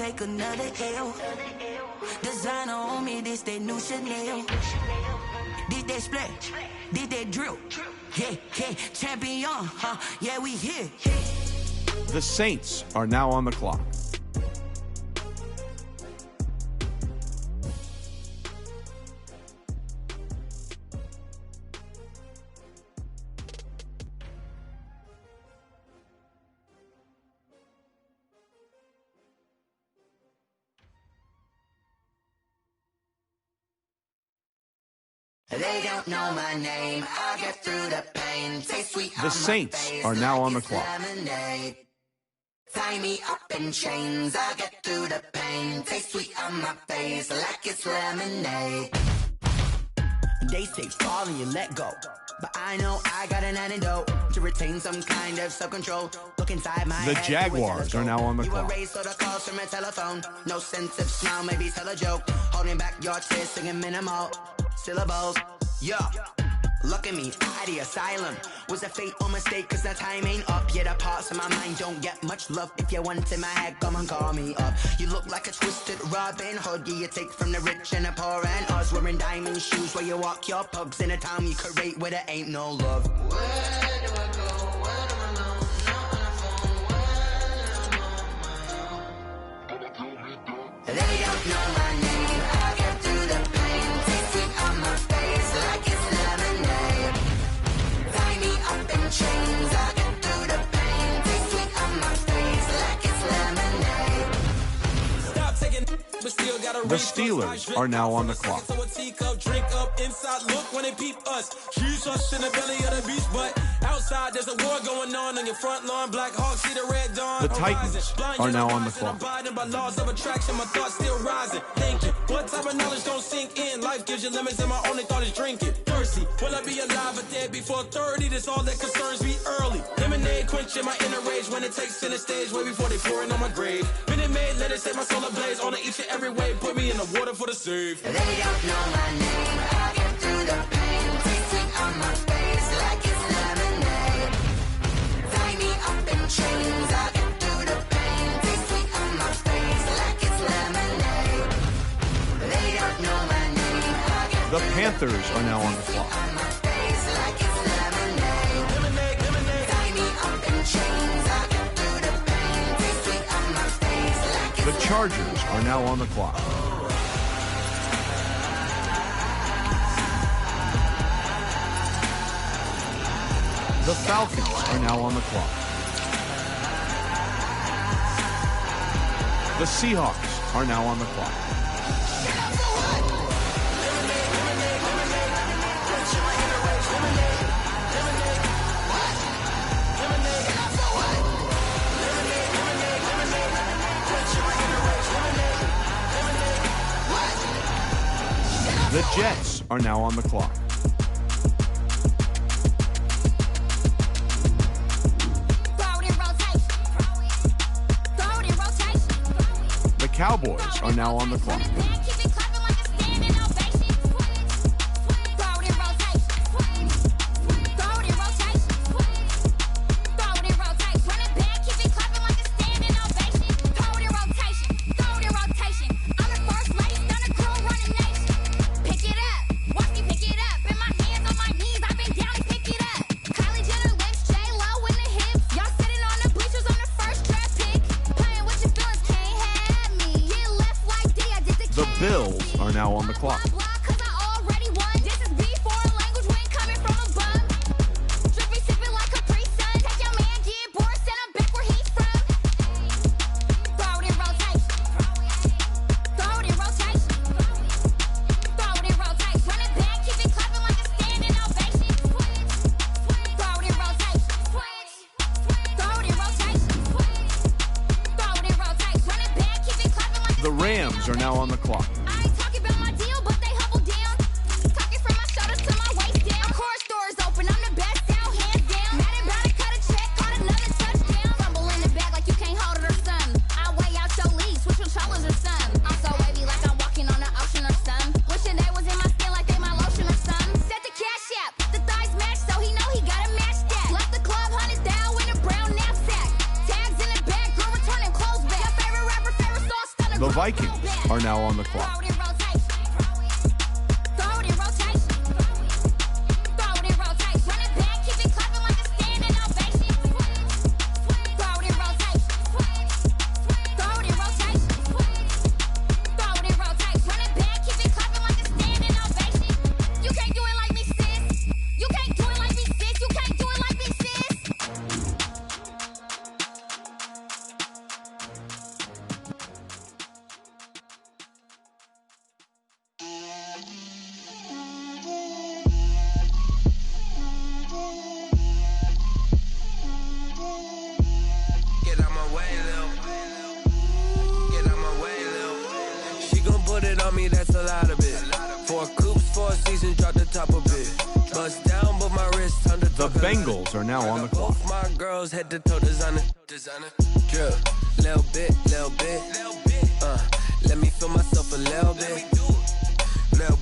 take another L. Designer on me, this that new Chanel. This that split, this that drill. Yeah, yeah, champion, huh? Yeah, we here. The Saints are now on the clock. They don't know my name. I'll get through the pain. Taste sweet. The Saints are now on the clock. Lemonade. Tie me up in chains. I'll get through the pain. Taste sweet on my face like it's lemonade. They say fall and you let go, but I know I got an antidote to retain some kind of self-control. Look inside my The head. Jaguars are now on the clock. You erase all the calls from a telephone. No sense of smile, maybe tell a joke. Holding back your tears, singing minimal syllables. Yeah, look at me, out the asylum. Was a fate or mistake, cause the time ain't up. Yet the parts of my mind don't get much love. If you want in my head, come and call me up. You look like a twisted Robin Hood. You take from the rich and the poor and us. Wearing diamond shoes where you walk your pugs in a town you create where there ain't no love. Where do I go? Where do I go? Not on the phone. Where am I on my own? They don't know my name. I get through the pain. Taste sweet on my face like it's lemonade. Tie me up in chains. I get through the pain. Taste sweet on my face like it's lemonade. Stop taking, but still gotta The Steelers are now on the clock. So a teacup, drink up inside, look when they peep us. She's us in the belly of the beach, but outside there's a war going on your front lawn. Black Hawks see the red dawn. The Titans are now on the clock. Abiding by laws of attraction, my thoughts still rising. Thank you. What type of knowledge don't sink in? Life gives you limits, and my only thought is drinking. Thirsty, will I be alive or dead before 30? That's all that concerns me early. Lemonade quenching my inner rage when it takes center stage, way before they pour it on my grave. Minute Maid, let it set my soul ablaze on each and every way. Put me in the water for the save. They don't know my name. I get through the pain. Taste sweet on my face like it's lemonade. Tie me up in chains. I get through the pain. Taste sweet on my face like it's lemonade. They don't know my name. I get The Panthers are now on the clock. on my face like it's lemonade. Tie me up in chains. I get through the pain. Taste sweet on my face like it's The Chargers are now on the clock. The Falcons are now on the clock. The Seahawks are now on the clock. The Jets are now on the clock. The Cowboys are now on the clock. The Bills are now on the clock. The Rams are now on the clock. I ain't talking about my deal, but they hubble down. Talking from my shoulders to my waist down. Core stores open, I'm the best out, hands down. Mad about it, cut a check, caught another touchdown. Fumble in the bag like you can't hold it or something. I weigh out your league, switch with shoulders or something. I'm so wavy like I'm walking on the ocean or something. Wishing they was in my skin like they my lotion or something. Set the cash app, the thighs match, so he know he gotta match that. Left the club, 100 down with a brown knapsack. Tags in the bag, girl returning clothes back. Your favorite rapper, favorite sauce. The Vikings are now on the clock. That's a lot of it. 4 coops, 4 seasons, drop the top of it. Bust down, but my wrist under the Bengals are now on the clock. Both my girls head to toe designer. Drip, little bit. Let me feel myself a little bit. Little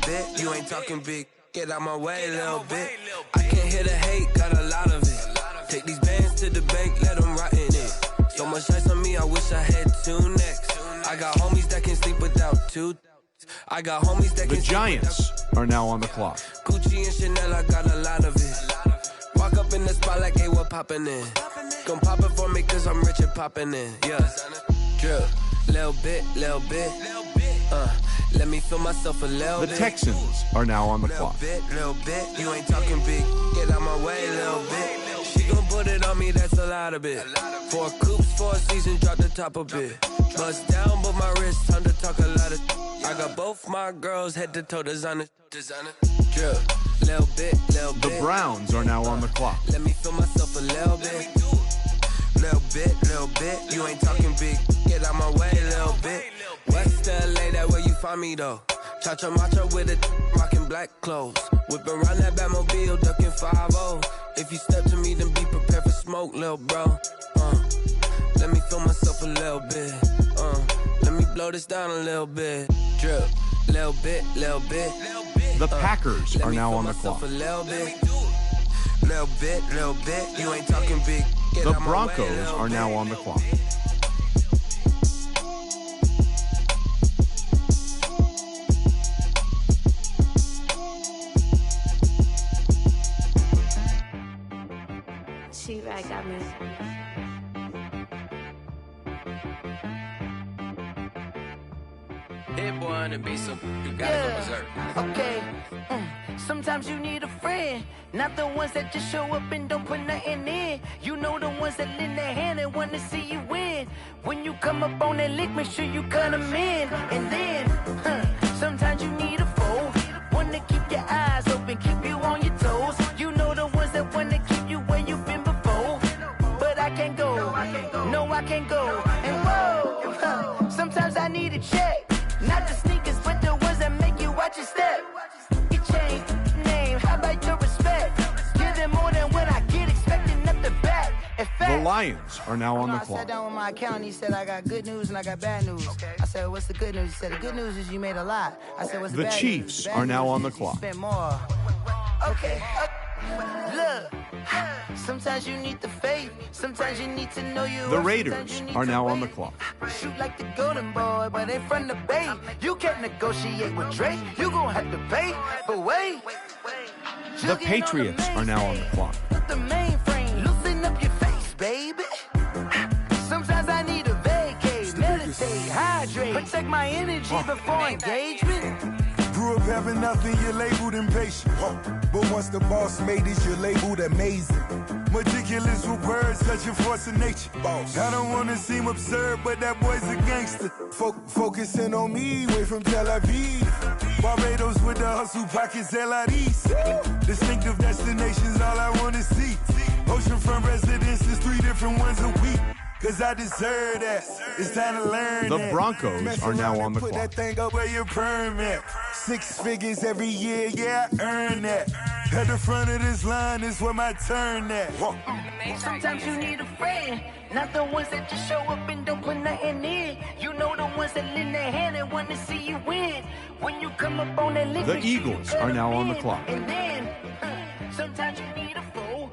bit. You ain't talking big. Get out my way, little bit. I can't hear the hate, got a lot of it. Take these bands to the bank, let them rot in it. So much ice on me, I wish I had 2 necks. I got homies that can sleep without 2. I got homies that can The Giants are now on the clock. Gucci and Chanel, I got a lot of it. Walk up in the spot like, hey, what poppin' in? Gon' pop it for me cause I'm rich and poppin' in. Yeah, drip, little bit. Let me feel myself a little bit. The Texans are now on the clock. Little bit. You ain't talking big. Get out my way, little bit. She gon' put it on me, that's a lot of it. 4 coops, 4 seasons, drop the top a bit. Bust down, but my wrist, time to talk a lot of. I got both my girls head to toe designer. Drip, little bit. The Browns are now on the clock. Let me feel myself a little bit. Little bit. You ain't talking big. Get out my way, little bit. West LA, that where you find me though. Cha-cha macha with it, rocking black clothes. Whipping around that Batmobile, ducking 5-0. If you step to me, then be prepared for smoke, little bro. Let me feel myself a little bit. Let me blow this down a little bit. Drip, little bit. The Packers are now on the clock. Little bit. You ain't talking big. Get The out my way, Broncos are now on the clock. She-Rag got me. Hit boy on the beat, so you gotta go berserk. Okay. Sometimes you need a friend, not the ones that just show up and don't put nothing in. You know the ones that lend their hand and want to see you win. When you come up on that lick, make sure you cut them in. And then, sometimes you need a foe, one to keep your eyes open, keep you on your toes. You know the ones that want to keep you where you've been before. But I can't go, no I can't go. And whoa, sometimes I need a check, not the sneakers, but the ones that make you watch your step. Your chain, name, how about your respect? Give them more than when I get expecting up the back. In fact, The Lions are now on the I sat clock. down with my accountant, he said I got good news and I got bad news. I said, what's the good news? He said, the good news is you made a lot. I said, what's the The bad Chiefs news? The are bad now news on the is you clock. spent more. Okay. Look, sometimes you need the faith, sometimes you need to know you. The Raiders are now on the clock. Shoot like the golden boy, but they from the Bay. You can't negotiate with Drake, you gon' have to pay. But wait, The Patriots are now on the clock. Put the mainframe, loosen up your face, baby. Sometimes I need a vacate, meditate, hydrate, protect my energy before engagement. Grew up having nothing, you're labeled impatient. But once the boss made it, you're labeled amazing. Meticulous with words, such a force of nature. I don't wanna seem absurd, but that boy's a gangster. Focusing on me, way from Tel Aviv. Barbados with the hustle pockets, LIDs. Distinctive destinations, all I wanna see. Oceanfront residences, 3 different ones a week. Cause I deserve that. It's time to learn The that. Broncos Mess are now around on and the put clock. that thing up where your permit. 6 figures every year, yeah, I earn that. At the front of this line is where my turn at. Sometimes you need a friend, not the ones that just show up and don't put nothing in. You know the ones that lend their hand and want to see you win. When you come up on that list, The make sure you Eagles cut are now them on the in. clock. And then, sometimes you need a fool.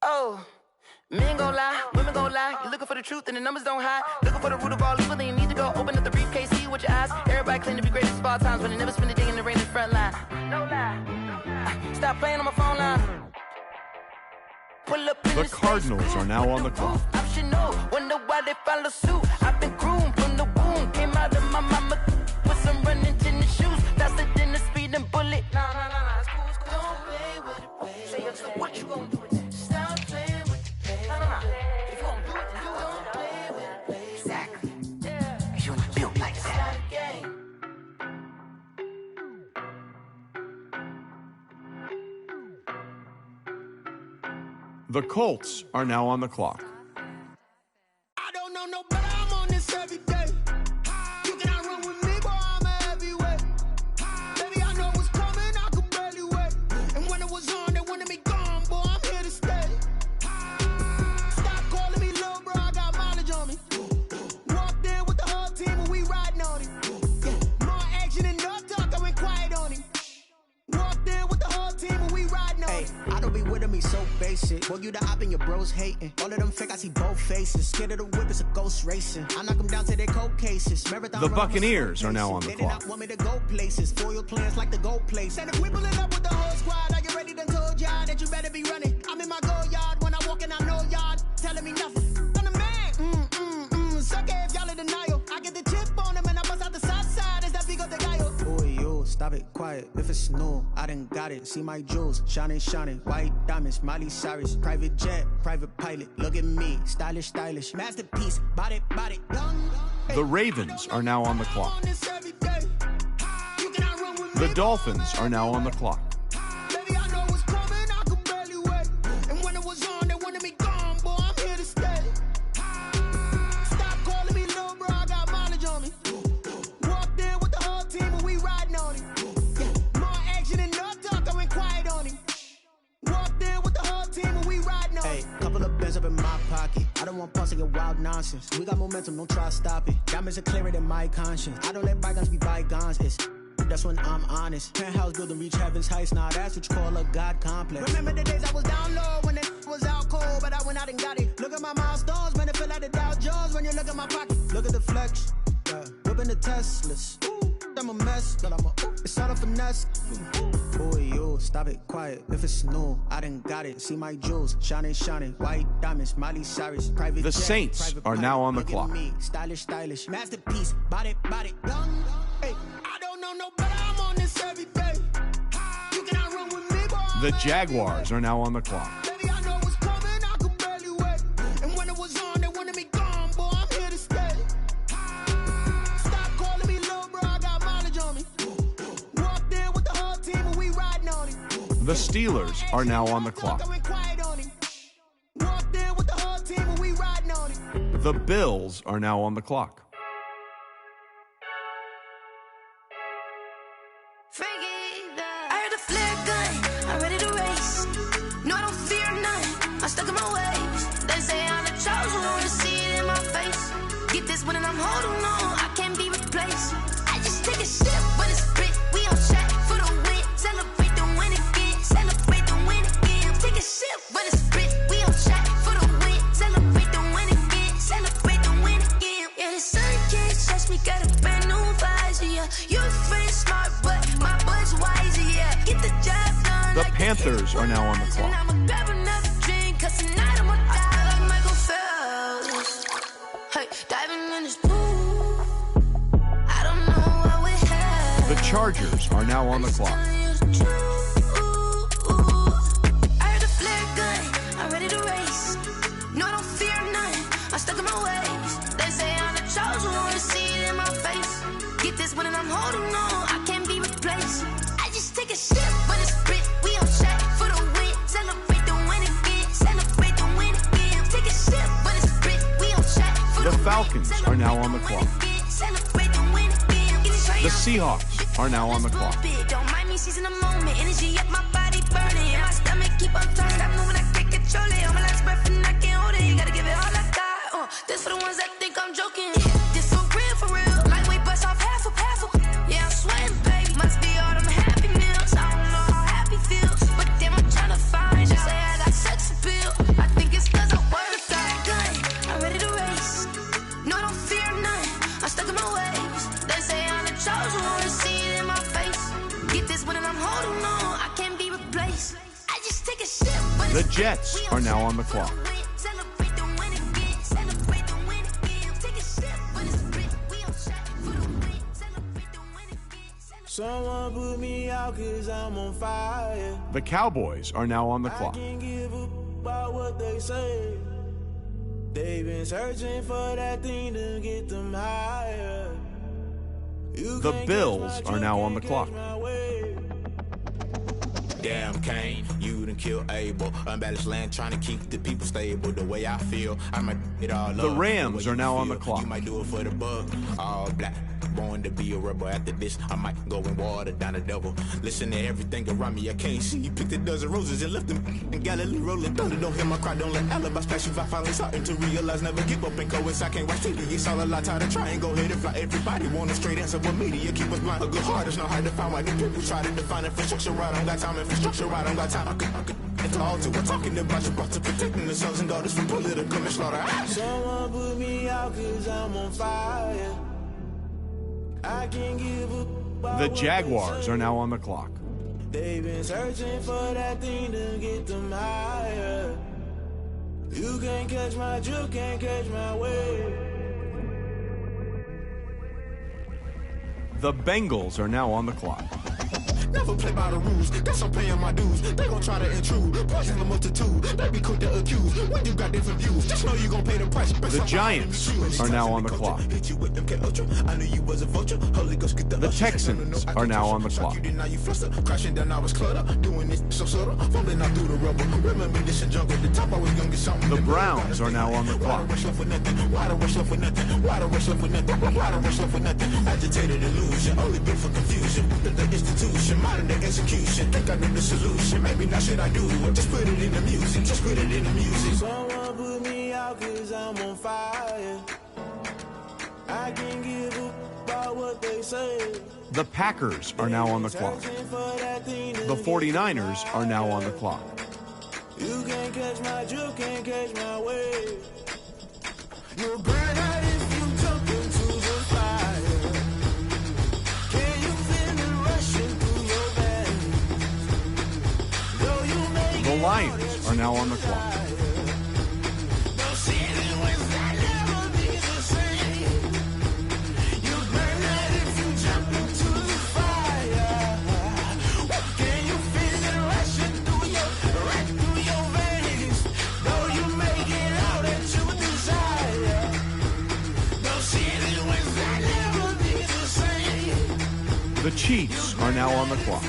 Oh, Men gon' lie, women gon' lie. You're looking for the truth and the numbers don't hide. Looking for the root of all evil, then you need to go open up the briefcase, see with your eyes. Everybody claim to be greatest of all times, but they never spend a day in the rain in the front line. No lie. Stop playing on my phone line. Pull up in The Cardinals are now on the clock. Optional, wonder why they follow suit. I've been groomed from the womb, came out of my mama with some running tennis shoes, faster than a speeding bullet. Nah, it's cool, it's cool. Don't play with it, baby. Say what you gonna do with it? Stop playing with it, baby. Nah. If you gonna do it, then you don't play with it, baby. Exactly. Yeah. Cause you ain't built like that. The Colts are now on the clock. I don't know no better, I'm on this every day. You cannot run with me, boy, I'm a heavyweight. Baby, I know what's coming, I could barely wait. And when it was on, they wanted me gone, boy, I'm here to stay. Stop calling me little bro, I got mileage on me. Walked in with the whole team and we riding on it. Yeah. More action and no talk, I went quiet on him. Walked in with the whole team and we riding on it. I don't be with him, he's so basic. Boy, you the op and your bros hating. All of them fake, I see both faces. Scared of the whip, it's a ghost racing. I knock them down to their cold cases. Marathon The Buccaneers are now on the they clock. They not want me to go places. Foil plans like the gold place. And if we pulling up with the whole squad, are you ready? Done told y'all that you better be running. I'm in my go yard when I walk in, I know y'all telling me nothing. I'm the man. Suck it if y'all in denial. I get the chip on them and I bust out the south side. Is that big of the guy? Boy, yo, stop it, quiet. If it's new, I done got it. See my jewels, shining, white diamonds, Miley Cyrus, private jet, private pilot. Look at me, stylish, masterpiece, body, young. The Ravens are now on the clock. The Dolphins are now on the clock. Baby, I know what's coming, I could barely wait. And when it was on, they wanted me gone, boy, I'm here to stay. Stop calling me little bro, I got mileage on me. Walked in with the whole team and we riding on it. Yeah. More action and no talk, I went quiet on him. Walked in with the whole team and we riding on it. Hey, couple of bands up in my pocket. I don't want pause to get wild nonsense. We got momentum, don't try to stop it. Diamonds are clearer than my conscience. I don't let bygones be bygones. That's when I'm honest. Penthouse building reach heaven's heights. Now that's what you call a God complex. Remember the days I was down low when it was out cold, but I went out and got it. Look at my milestones, man, it feel like the Dow Jones when you look at my pocket. Look at the flex, yeah. Whipping the Teslas. I'm a mess, but I'm a it's all a finesse. Boy, yo, stop it, quiet. If it's new, I done got it. See my jewels, shining, white diamonds, Miley Cyrus, private The jet, Saints private are pilot. now on the Look at clock. Me, stylish, masterpiece, body, young. Hey, I don't know no better, I'm on this every day. You cannot run with me, boy. The Jaguars are now on the clock. Baby, I know what's coming, I could barely wait. And when it was on, they wanted me gone, boy, I'm here to stay. Stop calling me little bro, I got mileage on me. Walked in with the whole team and we riding on it. The Steelers are now on the clock. I went quiet on him. Walked in with the whole team and we riding on it. The Bills are now on the clock. I heard a flare gun, I'm ready to race. No, I don't fear none, I'm stuck in my ways. They say I'm the chosen one, to see it in my face. Get this one and I'm holding on, I can't be replaced. I just take a sip when it's split, we on track for the win. Celebrate the win again, celebrate the win again. Take a sip when it's split, we on track for the win. Celebrate the win again, celebrate the win again. Yeah, the sun can't touch me, got a brand new visor, yeah. You're friend smart, but my bud's wiser, yeah. Get the job done. The Panthers are now on the clock. I'ma grab another drink, 'cause tonight I'ma die like Michael Phelps. Hey, diving in this pool. I don't know what we have. The Chargers are now on the clock. I heard a flare gun, I'm ready to race. No, I don't fear none, I'm stuck in my ways. They say I'm the chosen one, to see it in my face. Get this one and I'm holding on, I can't be replaced. I just take a sip when it's split, we on track for the win. Celebrate the win again, celebrate the win again. Take a sip when it's split, we on track for the The win. Falcons are now on the clock. Celebrate the win again. The Seahawks are now on the clock. Don't mind me seizing the moment, energy up my body burning. And my stomach keep on turning, I moving, I can't control it. On my last breath and I can't hold it. Gotta give it all I got. This for the ones that think I'm joking. This for real. Lightweight bust off half a. Yeah, I'm sweating, baby. Must be all them happy meals. I don't know how happy feels, but damn, I'm tryna find you. Say I got sex appeal. I think it's 'cause I work The Jets are now on the clock. Someone put me out 'cause I'm on fire. The Cowboys are now on the clock. I can't give up about what they say. They've been searching for that thing to get them higher. The Bills are now on the clock. Damn, Kane, you done killed Abel. Unbalanced land, trying to keep the people stable. The way I feel, I might it all up. The Rams are now on the clock. You might do it for the buck. All black, born to be a rebel. After this, I might go and water down the devil. Listen to everything around me, I can't see. You picked a dozen roses and left them in Galilee rolling thunder. Don't hear my cry, don't let alibis pass you. I finally starting to realize, never give up and coincide. Can't watch TV, it's all a lot. Tired of trying, go ahead and fly. Everybody want a straight answer, but media keep us blind. A good heart is not hard to find. Why the people try to define infrastructure right? I don't got time, infrastructure right, I don't got time. I could it's all to we're talking about you brought to protecting the sons and daughters from political slaughter. Someone put me out 'cause I'm on fire. I can't give up. The Jaguars are now on the clock. They've been searching for that thing to get them higher. You can't catch my drift, can't catch my wave. The Bengals are now on the clock. Never play by the rules, guess I'm paying my dues. They gon' try to intrude, poison the multitude. They be quick to accuse when you got different views. Just know you gon' pay the price. The Giants are now on the clock. The Texans are now on the clock. The Browns are now on the clock. Agitated illusion, only built for confusion. The institution, modern day execution. Think I know the solution. Maybe not should I do it? Just put it in the music. Just put it in the music. Someone put me out 'cause I'm on fire. I can't give up about what they say. The Packers are now on the clock. The 49ers are now on the clock. You can't catch my drift, can't catch my wave. You'll burn out if you jump into the fire. Can you feel it rushing through your veins? Though you make The Lions are now on the clock. The Chiefs are now on the clock.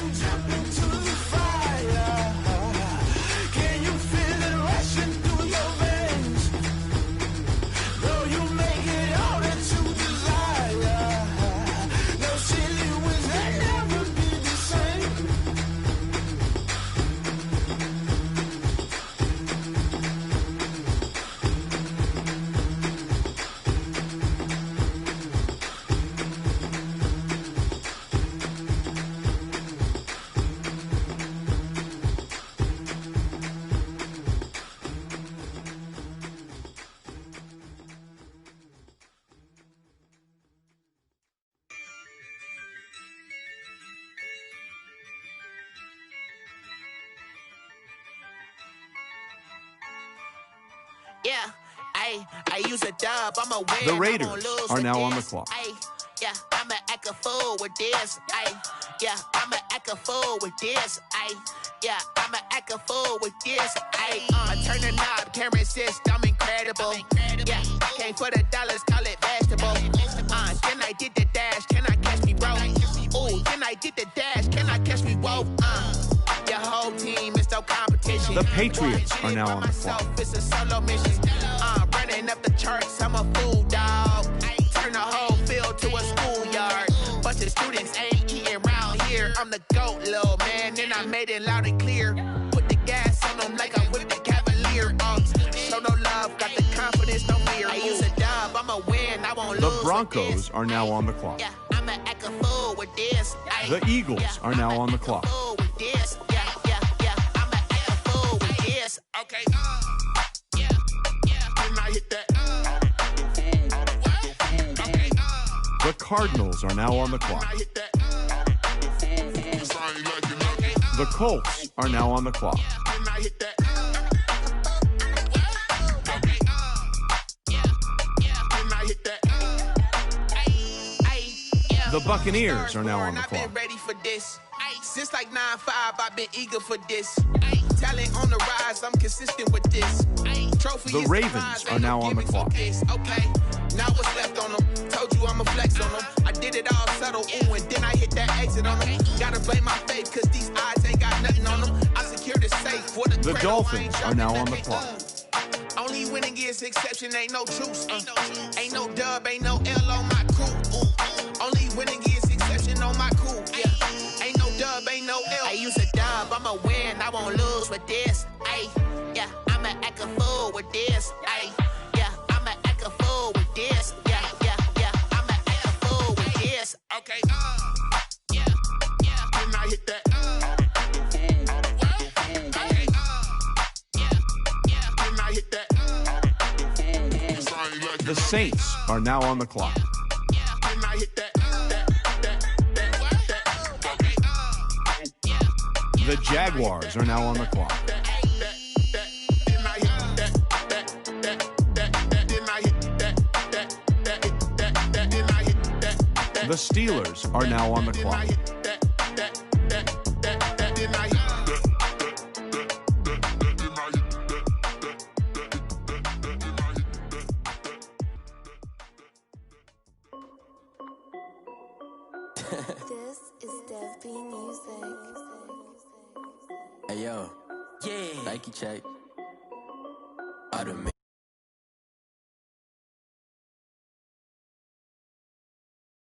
Yeah, I use a dub, I'm a win. The Raiders are now on the clock. Yeah, I'ma act a fool with this. Yeah, I'ma act a fool with this. Yeah, I'ma act a fool with this. I turn the knob, camera assist, I'm incredible. Yeah, came for the dollars, call it vegetable. Then I did the dash, can I catch me, bro? Ooh, then I did the dash, can I catch me, whoa? Your whole team is no competition. The Patriots are now on the clock. It's a solo mission. Running up the charts, I'm a fool, dog. Turn the whole field to a schoolyard. Bunch of students ain't eating around here. I'm the GOAT, little man, and I made it loud and clear. Put the gas on them like I'm with the Cavalier. Show no love, got the confidence, no fear. I use a dub, I'ma win, I won't lose. The Broncos are now on the clock. Yeah, I'ma act a fool with this. The Eagles are now on the clock. Okay. The Cardinals are now on the clock. The Colts are now on the clock. The Buccaneers are now on the I've clock. been ready for this. Since like 9-5, I've been eager for this. Talent on the rise, I'm consistent with this. Trophy The is Ravens prize, are ain't now no on the gimmicks clock. with this. Okay, now what's left on them? Told you I'ma flex on them. I did it all subtle, ooh, and then I hit that exit on them. Gotta blame my faith, cause these odds ain't got nothing on them. I secured it safe for the The cradle, I Dolphins ain't are now dropping on the nothing. clock. Only winning is exception, ain't no truce. Ain't no dub, ain't no L on my crew. Only winning is exception on my crew. Yeah. Ain't no dub, ain't no L. I use a dub, I'ma win, I won't lose with this. Ay, yeah, I'ma act a fool with this. Ay, yeah, I'ma act a fool with this. Yeah, yeah, yeah, I'ma act a fool with this. Okay, yeah, yeah. Then I hit that. Okay, yeah, then I hit that. The Saints are now on the clock. Then I hit that. The Jaguars are now on the clock. The Steelers are now on the clock. This is Dev B Music. Hey yo, yeah, Nike check. Automate.